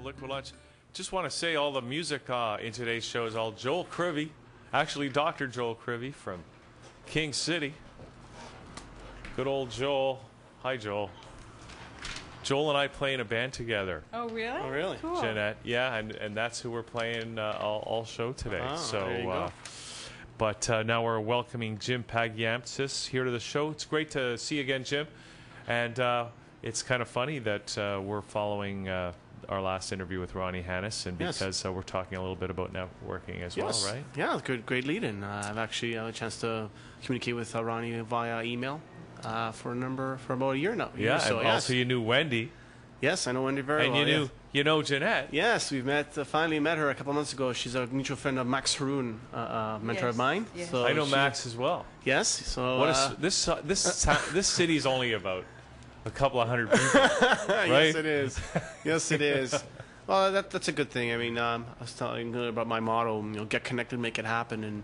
to Liquid Lunch. Just want to say all the music in today's show is all Joel Crivey, actually Dr. Joel Crivey from King City. Good old Joel. Hi, Joel. Joel and I play in a band together. Oh, really? Oh, really? Cool. Janette, yeah, and that's who we're playing all show today. Oh, so, there you go. But now we're welcoming Jim Pagiamtzis here to the show. It's great to see you again, Jim. And it's kind of funny that we're following our last interview with Ronnie Hannes, and because we're talking a little bit about networking as well, right? Yeah, great lead-in. I've actually had a chance to communicate with Ronnie via email for about a year now. Yeah, and also you knew Wendy. Yes, I know Wendy very well. And you know Janette. Yes, we've finally met her a couple of months ago. She's a mutual friend of Max Haroon, mentor of mine. Yes. So I know Max as well. Yes, so What is this city's only about a couple of hundred people, right? Yes, it is. Yes, it is. Well, that's a good thing. I mean, I was telling you about my motto, get connected, make it happen. And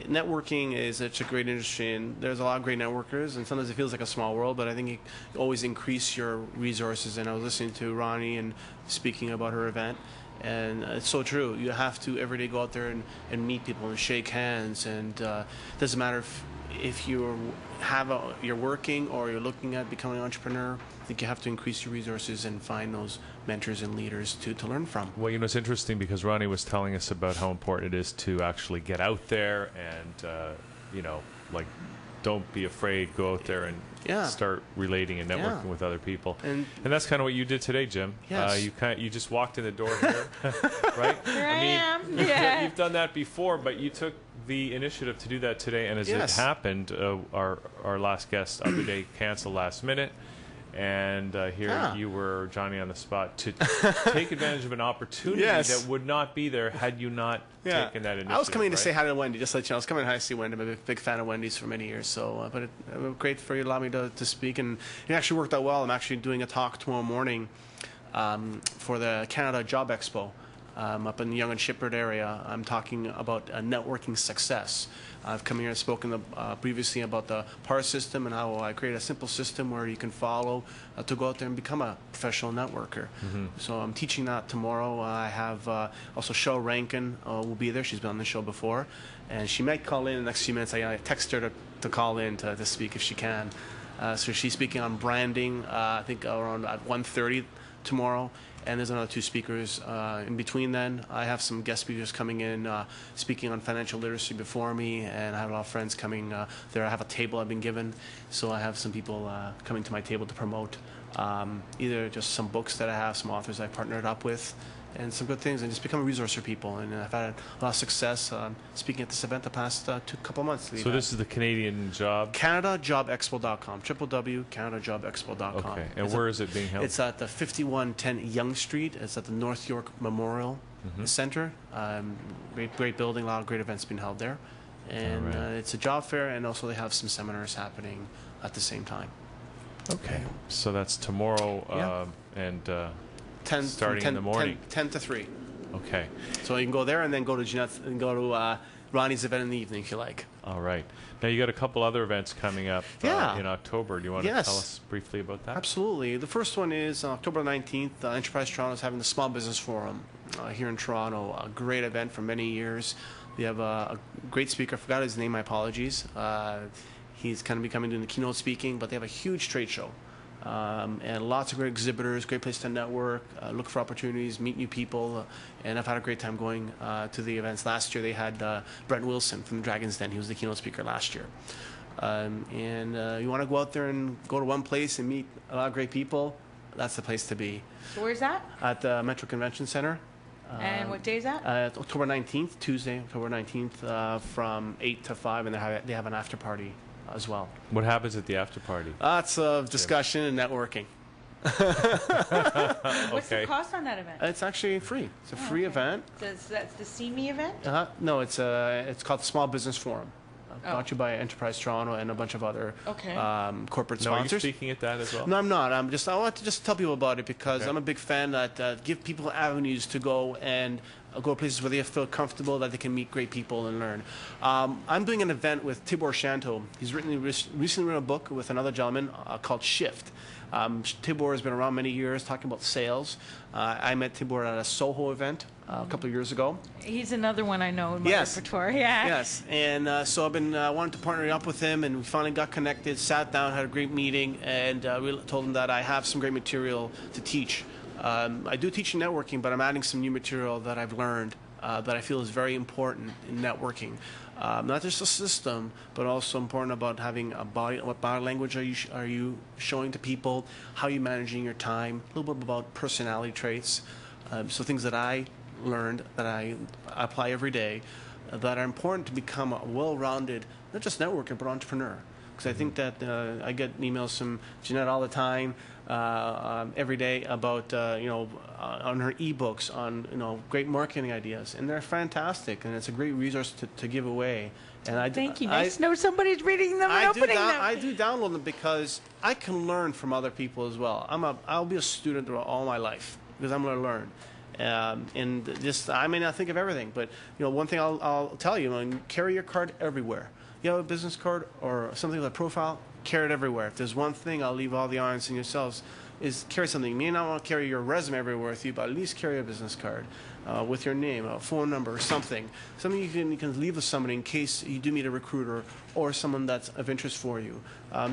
networking is such a great industry, and there's a lot of great networkers, and sometimes it feels like a small world, but I think you always increase your resources. And I was listening to Ronnie and speaking about her event, and it's so true. You have to every day go out there and meet people and shake hands, and it doesn't matter if you're working or you're looking at becoming an entrepreneur. I think you have to increase your resources and find those mentors and leaders to learn from. Well, it's interesting because Ronnie was telling us about how important it is to actually get out there and, don't be afraid. Go out there and start relating and networking with other people. And that's kind of what you did today, Jim. Yes. You just walked in the door here, right? Here I am. Yeah. You've done that before, but you took the initiative to do that today. And as it happened, our last guest of the day canceled last minute. And here you were, Johnny, on the spot to take advantage of an opportunity that would not be there had you not taken that initiative. I was coming to say hi to Wendy, just to let you know. I was coming to see Wendy. I'm a big fan of Wendy's for many years. So, but great for you to allow me to speak. And it actually worked out well. I'm actually doing a talk tomorrow morning for the Canada Job Expo. Up in the Yonge and Sheppard area. I'm talking about networking success. I've come here and spoken previously about the PAR system and how I create a simple system where you can follow to go out there and become a professional networker. Mm-hmm. So I'm teaching that tomorrow. I have also Cheryl Rankin will be there. She's been on the show before, and she might call in the next few minutes. I text her to call in to speak if she can. So she's speaking on branding, I think around at 1:30 tomorrow. And there's another two speakers in between then. I have some guest speakers coming in, speaking on financial literacy before me, and I have a lot of friends coming there. I have a table I've been given, so I have some people coming to my table to promote either just some books that I have, some authors I partnered up with, and some good things, and just become a resource for people. And I've had a lot of success speaking at this event the past couple of months. So this is the Canadian Job? CanadaJobExpo.com, www.canadajobexpo.com. Okay, and where is it being held? It's at the 5110 Yonge Street. It's at the North York Memorial Center. Great building, a lot of great events being held there. And it's a job fair, and also they have some seminars happening at the same time. Okay, so that's tomorrow and... 10 starting in the morning. 10 to 3. Okay. So you can go there and then go to Janette and go to Ronnie's event in the evening if you like. All right. Now you got a couple other events coming up in October. Do you want to tell us briefly about that? Absolutely. The first one is October 19th. Enterprise Toronto is having the Small Business Forum here in Toronto. A great event for many years. We have a great speaker. I forgot his name. My apologies. He's kind of becoming doing the keynote speaking, but they have a huge trade show. And lots of great exhibitors, great place to network, look for opportunities, meet new people, and I've had a great time going to the events. Last year they had Brent Wilson from the Dragon's Den. He was the keynote speaker last year. You want to go out there and go to one place and meet a lot of great people, that's the place to be. So where's that? At the Metro Convention Center. And what day is that? October 19th, Tuesday, October 19th, from 8 to 5, and they have an after party as well. What happens at the after party? Lots of discussion and networking. What's the cost on that event? It's actually free. It's a free event. So that's the See Me event? No, it's called the Small Business Forum. Brought to you by Enterprise Toronto and a bunch of other corporate sponsors. Are you speaking at that as well? No, I'm not. I want to just tell people about it because I'm a big fan that give people avenues to go and go to places where they feel comfortable, that they can meet great people and learn. I'm doing an event with Tibor Shanto. He's recently written a book with another gentleman called Shift. Tibor has been around many years talking about sales. I met Tibor at a Soho event a couple of years ago. He's another one I know in my repertoire. Yeah. Yes, and so I've been wanting to partner up with him, and we finally got connected, sat down, had a great meeting, and we told him that I have some great material to teach. I do teach in networking, but I'm adding some new material that I've learned that I feel is very important in networking. Not just a system, but also important about having a body. What body language are you showing to people? How are you managing your time? A little bit about personality traits. So things that I learned that I apply every day that are important to become a well-rounded, not just networker, but entrepreneur. Because I think that I get emails from Janette all the time, every day about on her ebooks on great marketing ideas, and they're fantastic, and it's a great resource to give away. And thank you. Nice to know somebody's reading them and opening them. I do download them because I can learn from other people as well. I'll be a student throughout all my life because I'm going to learn. And just I may not think of everything, but one thing I'll tell you: carry your card everywhere. You have a business card or something like a profile, carry it everywhere. If there's one thing, I'll leave all the irons in yourselves, is carry something. You may not want to carry your resume everywhere with you, but at least carry a business card with your name, a phone number, or something. Something you can leave with somebody in case you do meet a recruiter or someone that's of interest for you.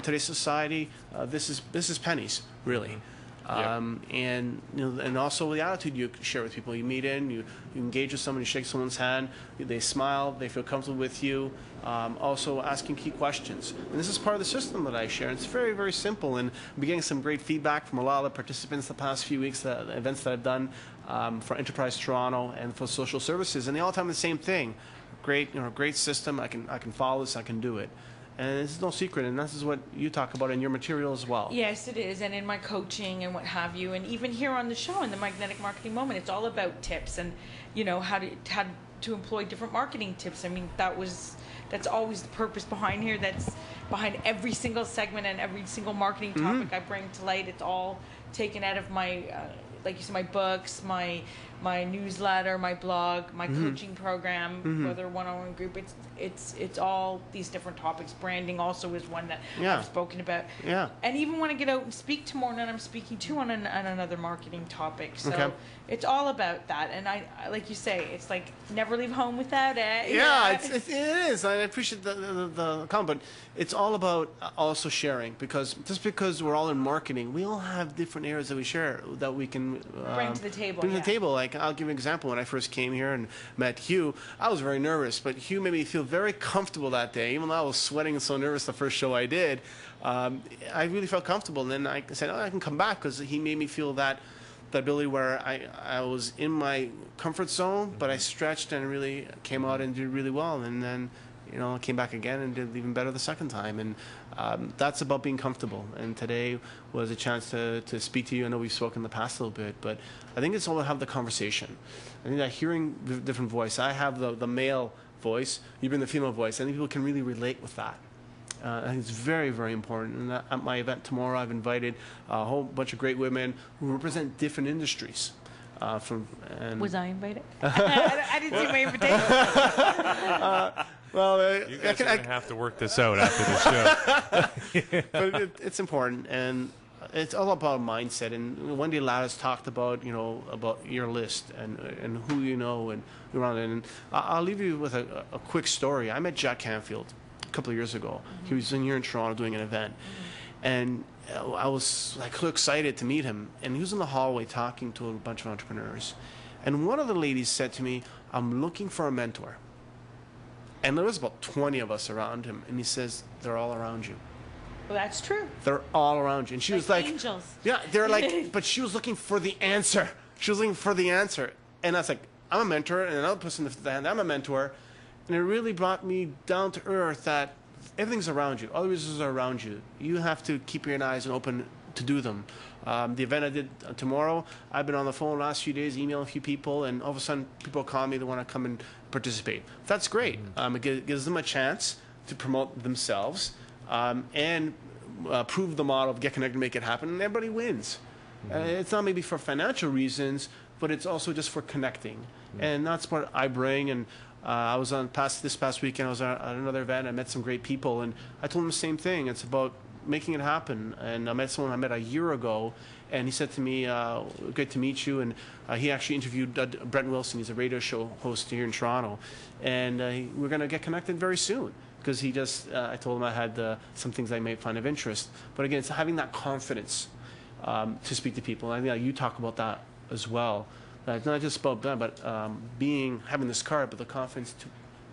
Today's society, this is pennies, really. And also the attitude you share with people. You meet you engage with someone, you shake someone's hand, they smile, they feel comfortable with you. Also asking key questions. And this is part of the system that I share. It's very, very simple, and I'm getting some great feedback from a lot of the participants the past few weeks, the events that I've done for Enterprise Toronto and for social services, and they all tell me the same thing. Great system. I can follow this. I can do it. And this is no secret, and this is what you talk about in your material as well. Yes, it is, and in my coaching and what have you, and even here on the show in the Magnetic Marketing Moment, it's all about tips and how to employ different marketing tips. I mean, that's always the purpose behind here. That's behind every single segment and every single marketing topic I bring to light. It's all taken out of my, like you said, my books, my newsletter, my blog, my coaching program, whether one-on-one group. It's all these different topics. Branding also is one that I've spoken about. Yeah. And even when I get out and speak tomorrow night, I'm speaking too on another marketing topic. So it's all about that. And I like you say, it's like never leave home without it. Yeah, it is. I appreciate the comment, but it's all about also sharing, because just because we're all in marketing, we all have different areas that we share that we can bring to the table. Bring to the table. Like, I'll give you an example. When I first came here and met Hugh, I was very nervous, but Hugh made me feel very comfortable that day. Even though I was sweating and so nervous the first show I did, I really felt comfortable. And then I said, I can come back, because he made me feel that ability where I was in my comfort zone, but I stretched and really came out and did really well. And then I came back again and did even better the second time. And that's about being comfortable. And today was a chance to speak to you. I know we've spoken in the past a little bit, but I think it's all about have the conversation. I think that hearing the different voice, I have the male voice, you bring the female voice. I think people can really relate with that. I think it's very, very important. And at my event tomorrow, I've invited a whole bunch of great women who represent different industries. Was I invited? I didn't see my invitation. You guys are going to have to work this out after the show. But it's important, and it's all about mindset. And Wendy Lattis talked about about your list and who you know and who around it. And I'll leave you with a quick story. I met Jack Canfield a couple of years ago. He was here in Toronto doing an event, and I was so excited to meet him. And he was in the hallway talking to a bunch of entrepreneurs, and one of the ladies said to me, "I'm looking for a mentor." And there was about 20 of us around him, and he says, "They're all around you." Well, that's true. They're all around you. And she was like, angels. Yeah, they're like, but she was looking for the answer. She was looking for the answer. And I was like, I'm a mentor, and another person lifted the hand, I'm a mentor. And it really brought me down to earth that everything's around you. All the resources are around you. You have to keep your eyes open to do them. The event I did tomorrow, I've been on the phone the last few days, emailing a few people, and all of a sudden people call me, they want to come and participate. That's great. It gives them a chance to promote themselves and prove the model of get connected, make it happen, and everybody wins. It's not maybe for financial reasons, but it's also just for connecting. And that's what I bring. And I was this past weekend, I was at another event. I met some great people, and I told them the same thing. It's about making it happen. And I met someone I met a year ago, and he said to me, great to meet you. And he actually interviewed Brent Wilson. He's a radio show host here in Toronto. And we're going to get connected very soon. Because he just, I told him I had some things I may find of interest. But again, it's having that confidence to speak to people. And I think you talk about that as well. It's not just about that, but having this card, but the confidence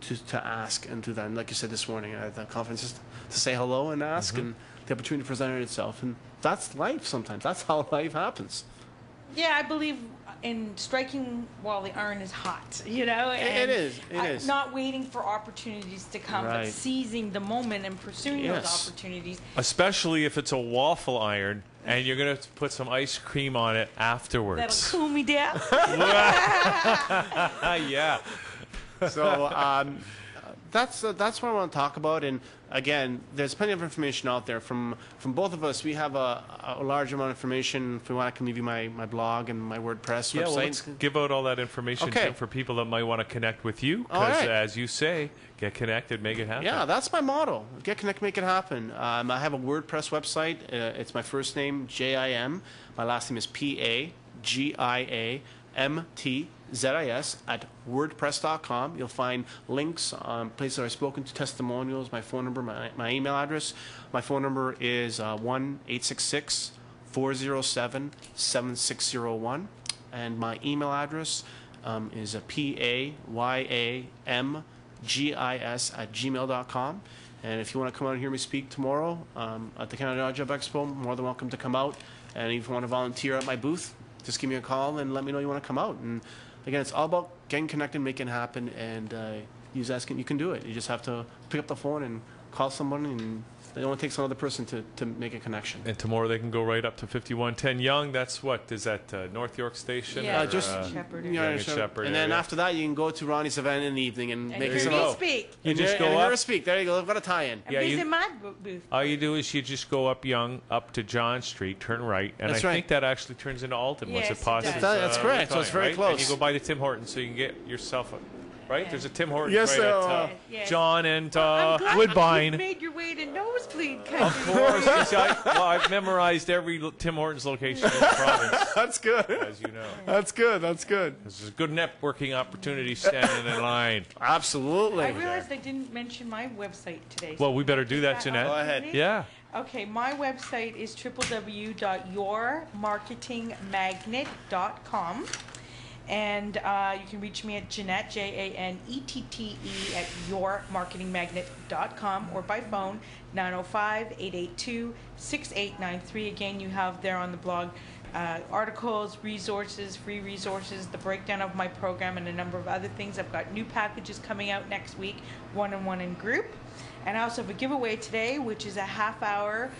to ask and do that. And like you said this morning, I had the confidence just to say hello and ask, and the opportunity presented itself. And that's life sometimes. That's how life happens. Yeah, I believe in striking while the iron is hot, you know? And it is. Not waiting for opportunities to come, but seizing the moment and pursuing those opportunities. Especially if it's a waffle iron and you're going to put some ice cream on it afterwards. That'll cool me down. Yeah. So that's what I want to talk about. And again, there's plenty of information out there from both of us. We have a large amount of information. If we want, I can leave you my blog and my WordPress website. Well, let's give out all that information Jim, for people that might want to connect with you. Because as you say, get connected, make it happen. Yeah, that's my motto. Get connected, make it happen. I have a WordPress website. It's my first name, Jim. My last name is Pagiamtzis at wordpress.com. You'll find links on places I've spoken to, testimonials, my phone number, my email address. My phone number is 1-866-407-7601. And my email address is PAYAMGIS@gmail.com. And if you want to come out and hear me speak tomorrow at the Canada Job Expo, more than welcome to come out. And if you want to volunteer at my booth, just give me a call and let me know you want to come out. And again, it's all about getting connected, making it happen, and you can do it. You just have to pick up the phone and call someone, and it only takes another person to make a connection. And tomorrow they can go right up to 5110 Yonge. That's what? Is that North York Station? Yeah, just Shepherd. Shepherd. And then after that, you can go to Ronnie's event in the evening and make some some speak. You just go up. Speak. There you go. I've got a tie-in. Yeah, he's in my booth. All you do is you just go up Yonge, up to John Street, turn right, and I think that actually turns into Alton once it passes. That's correct. So it's very close. And you go by the Tim Hortons so you can get yourself a... Right? Yeah. There's a Tim Hortons at John and I'm glad Woodbine. You made your way to Nosebleed Country. Of course. I've memorized every Tim Hortons location in the province. That's good. As you know. That's good. This is a good networking opportunity standing in line. Absolutely. I realized I didn't mention my website today. Well, we better do that, Janette. Go ahead. Yeah. Okay, my website is www.yourmarketingmagnet.com. And you can reach me at Janette, Janette, at yourmarketingmagnet.com, or by phone, 905-882-6893. Again, you have there on the blog articles, resources, free resources, the breakdown of my program, and a number of other things. I've got new packages coming out next week, one-on-one and group. And I also have a giveaway today, which is a half-hour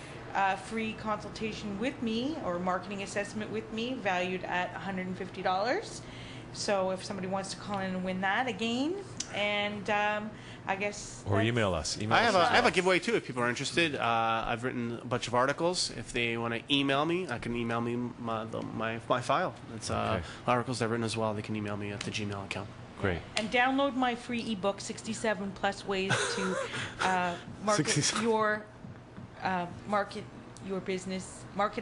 free consultation with me, or marketing assessment with me, valued at $150. So if somebody wants to call in and win that again, and I guess... Or email us. I have a giveaway too if people are interested. I've written a bunch of articles. If they want to email me, I can email me my file. It's articles I've written as well. They can email me at the Gmail account. Great. And download my free ebook, 67 plus ways to market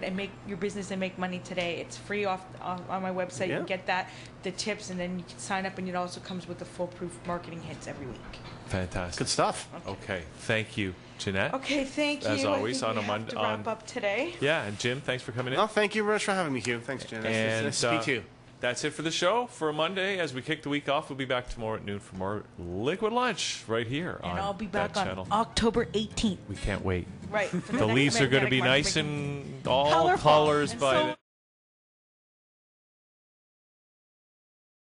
and make your business and make money today. It's free on my website. You can get that, the tips, and then you can sign up, and it also comes with the foolproof marketing hits every week. Fantastic. Good stuff. Okay. Thank you, Janette. Okay, thank you. As always, I think we have to wrap up today. Yeah, and Jim, thanks for coming in. Oh, thank you very much for having me, Hugh. Thanks, Jen. Nice to speak to you. That's it for the show for Monday. As we kick the week off, we'll be back tomorrow at noon for more Liquid Lunch right here on that channel. And I'll be back on October 18th. We can't wait. Right. The leaves are going to be nice and all colors by then.